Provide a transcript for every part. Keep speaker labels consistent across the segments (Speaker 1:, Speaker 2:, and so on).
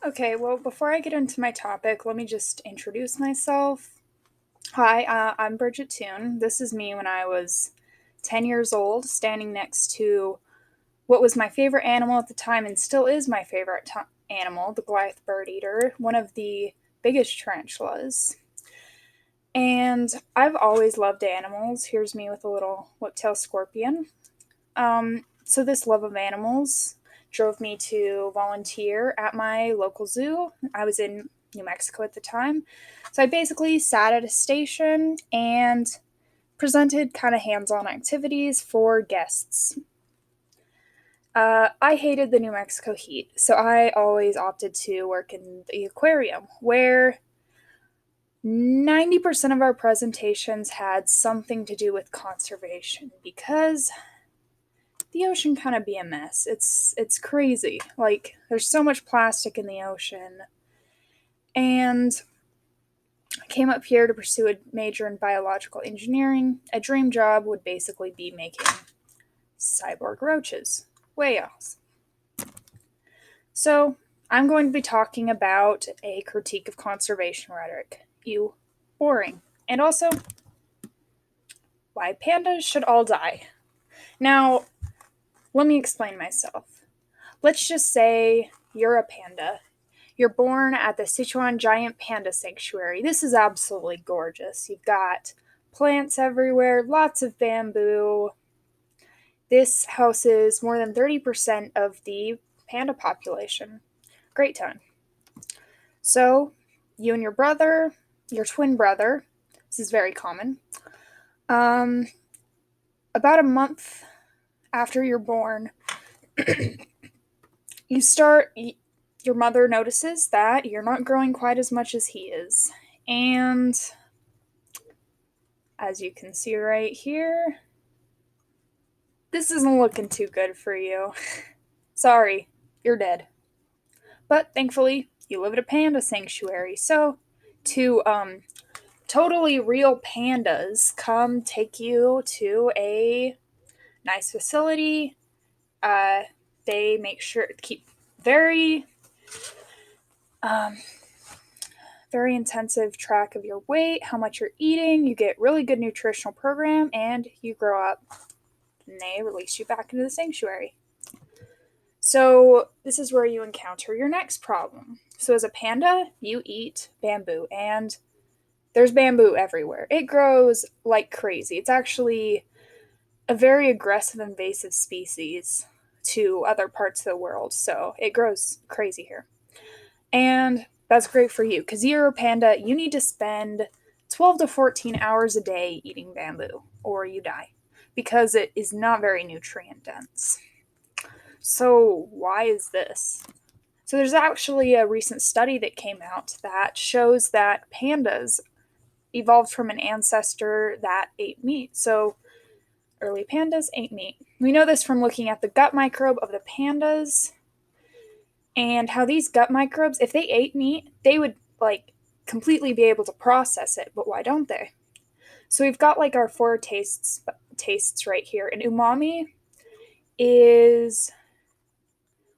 Speaker 1: Okay, well, before I get into my topic, let me just introduce myself. Hi, I'm Bridget Toon. This is me when I was 10 years old, standing next to what was my favorite animal at the time and still is my favorite animal, the Goliath bird eater, one of the biggest tarantulas. And I've always loved animals. Here's me with a little whiptail scorpion. So this love of animals drove me to volunteer at my local zoo. I was in New Mexico at the time. So I basically sat at a station and presented kind of hands on activities for guests. I hated the New Mexico heat, so I always opted to work in the aquarium, where 90% of our presentations had something to do with conservation because the ocean kind of be a mess. It's crazy. Like there's so much plastic in the ocean. And I came up here to pursue a major in biological engineering. A dream job would basically be making cyborg roaches. Way awesome. So, I'm going to be talking about a critique of conservation rhetoric. You boring. And also why pandas should all die. Now, let me explain myself. Let's just say you're a panda. You're born at the Sichuan Giant Panda Sanctuary. This is absolutely gorgeous. You've got plants everywhere, lots of bamboo. This houses more than 30% of the panda population. Great time. So, you and your brother, your twin brother, this is very common. Um, about a month after you're born, you start your mother notices that you're not growing quite as much as he is. And as you can see right here, this isn't looking too good for you. Sorry, you're dead. But thankfully, you live at a panda sanctuary. So, two totally real pandas come take you to a nice facility. Uh, they make sure to keep very um, very intensive track of your weight, how much you're eating. You get really good nutritional program, and you grow up. And they release you back into the sanctuary. So this is where you encounter your next problem. So as a panda, you eat bamboo, and there's bamboo everywhere. It grows like crazy. It's actually a very aggressive invasive species to other parts of the world. So it grows crazy here. And that's great for you because you're a panda. You need to spend 12 to 14 hours a day eating bamboo or you die because it is not very nutrient dense. So, why is this? So, there's actually a recent study that came out that shows that pandas evolved from an ancestor that ate meat. So, early pandas ate meat. We know this from looking at the gut microbe of the pandas and how these gut microbes, if they ate meat, they would like completely be able to process it, but why don't they? So we've got like our four tastes right here. And umami is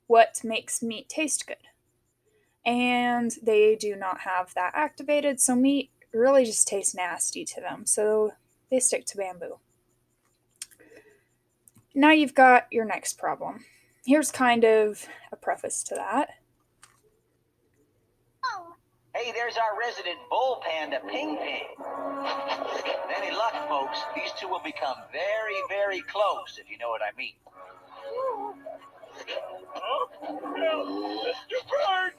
Speaker 1: what makes meat taste good. And they do not have that activated, so meat really just tastes nasty to them. So they stick to bamboo. Now you've got your next problem. Here's kind of a preface to that.
Speaker 2: Hey, there's our resident bull panda, Ping Ping. With any luck, folks, these two will become very, very close, if you know what I mean. Mr. Bird!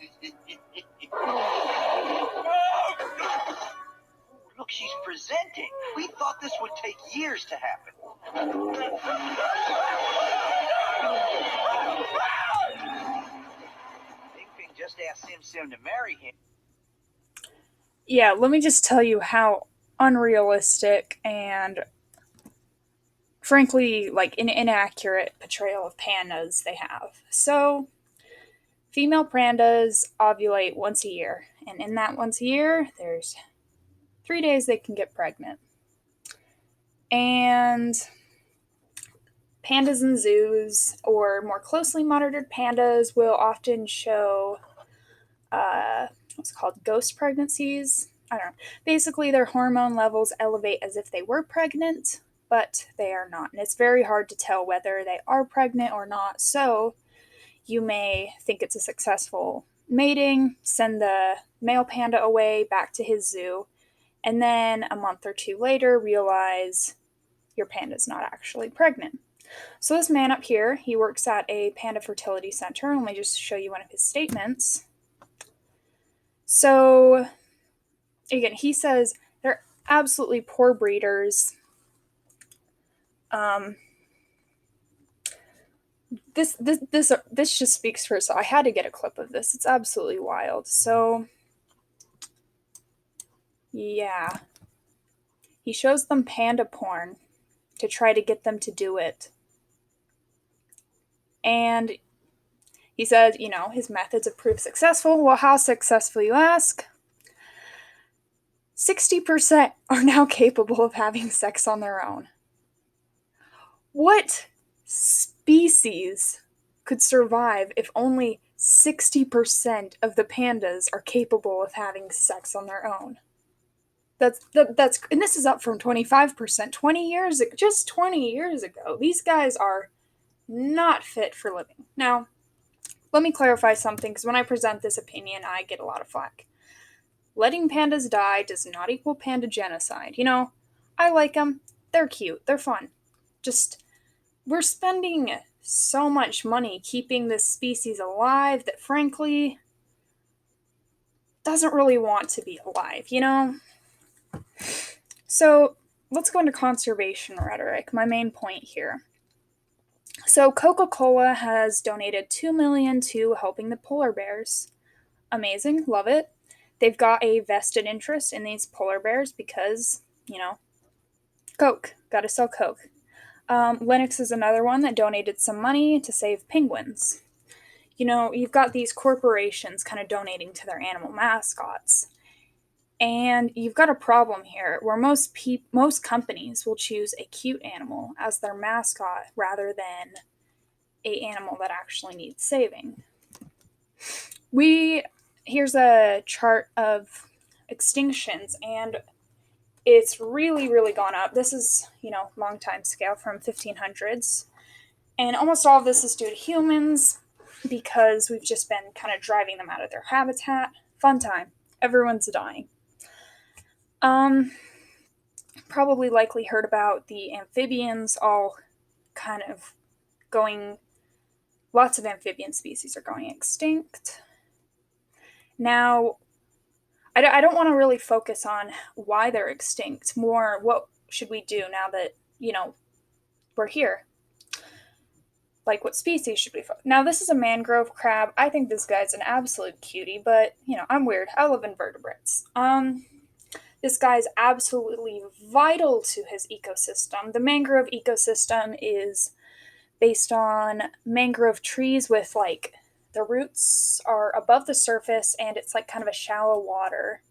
Speaker 2: Look, she's presenting. We thought this would take years to happen. Ping Ping just asked Sim Sim to marry him.
Speaker 1: Yeah, let me just tell you how unrealistic and frankly like an inaccurate portrayal of pandas they have. So, female pandas ovulate once a year, and in that once a year, there's 3 days they can get pregnant. And pandas in zoos or more closely monitored pandas will often show what's it called, ghost pregnancies. I don't know. Basically, their hormone levels elevate as if they were pregnant, but they are not. And it's very hard to tell whether they are pregnant or not. So you may think it's a successful mating, send the male panda away back to his zoo, and then a month or two later realize your panda's not actually pregnant. So this man up here, he works at a panda fertility center. Let me just show you one of his statements. So again, he says they're absolutely poor breeders. Um, this just speaks for itself. I had to get a clip of this. It's absolutely wild. So yeah, he shows them panda porn to try to get them to do it, and he said, his methods have proved successful. Well, how successful, you ask? 60% are now capable of having sex on their own. What species could survive if only 60% of the pandas are capable of having sex on their own? That's and this is up from 25% 20 years ago, just 20 years ago. These guys are not fit for living. Now, let me clarify something, because when I present this opinion, I get a lot of flack. Letting pandas die does not equal panda genocide. I like them. They're cute. They're fun. Just, we're spending so much money keeping this species alive that, frankly, doesn't really want to be alive. So, let's go into conservation rhetoric, my main point here. So, Coca-Cola has donated $2 million to helping the polar bears. Amazing, love it. They've got a vested interest in these polar bears because, Coke, gotta sell Coke. Linux is another one that donated some money to save penguins. You've got these corporations kind of donating to their animal mascots. And you've got a problem here where most companies will choose a cute animal as their mascot rather than a animal that actually needs saving. Here's a chart of extinctions, and it's really, really gone up. This is, long time scale from 1500s. And almost all of this is due to humans because we've just been kind of driving them out of their habitat. Fun time. Everyone's dying. Probably likely heard about the amphibians all kind of going, lots of amphibian species are going extinct. Now, I don't want to really focus on why they're extinct, more what should we do now that, we're here. Like, what species should we focus? Now, this is a mangrove crab. I think this guy's an absolute cutie, but, I'm weird. I love invertebrates. This guy's absolutely vital to his ecosystem. The mangrove ecosystem is based on mangrove trees with, the roots are above the surface and it's like kind of a shallow water.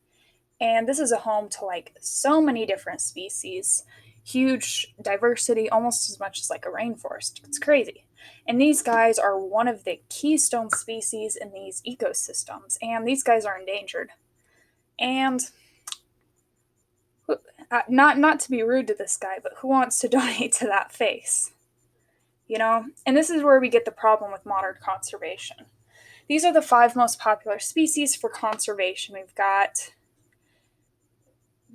Speaker 1: And this is a home to so many different species, huge diversity, almost as much as like a rainforest. It's crazy. And these guys are one of the keystone species in these ecosystems, and these guys are endangered. And not to be rude to this guy, but who wants to donate to that face? And this is where we get the problem with modern conservation. These are the 5 most popular species for conservation. We've got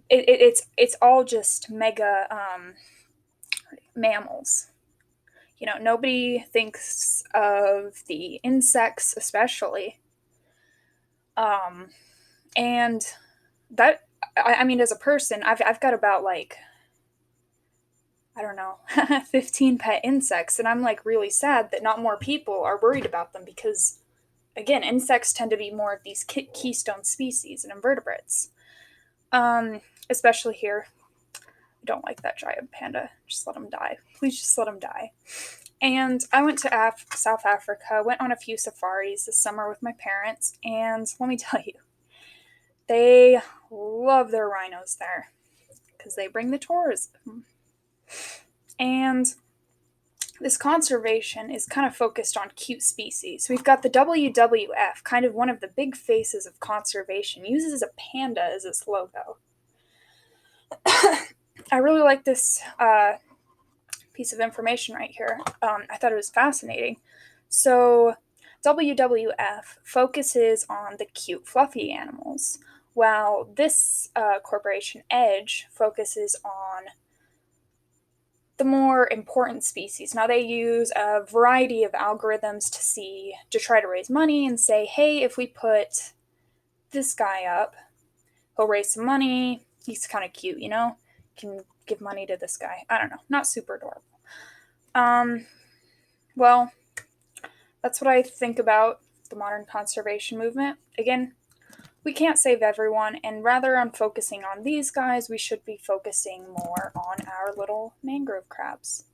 Speaker 1: it's all just mega mammals. Nobody thinks of the insects, especially. And that, I mean, as a person, I've got about I don't know, 15 pet insects, and I'm really sad that not more people are worried about them because, again, insects tend to be more of these keystone species and invertebrates. Especially here. I don't like that giant panda. Just let him die. Please just let him die. And I went to South Africa, went on a few safaris this summer with my parents, and let me tell you, they love their rhinos there because they bring the tourism. And this conservation is kind of focused on cute species. We've got the WWF, kind of one of the big faces of conservation, uses a panda as its logo. I really like this piece of information right here. I thought it was fascinating. So, WWF focuses on the cute, fluffy animals, while this corporation, Edge, focuses on the more important species. Now, they use a variety of algorithms to try to raise money and say, hey, if we put this guy up, he'll raise some money. He's kind of cute, you know? Can give money to this guy. I don't know. Not super adorable. Um, well, that's what I think about the modern conservation movement. Again, we can't save everyone, and rather than focusing on these guys, we should be focusing more on our little mangrove crabs.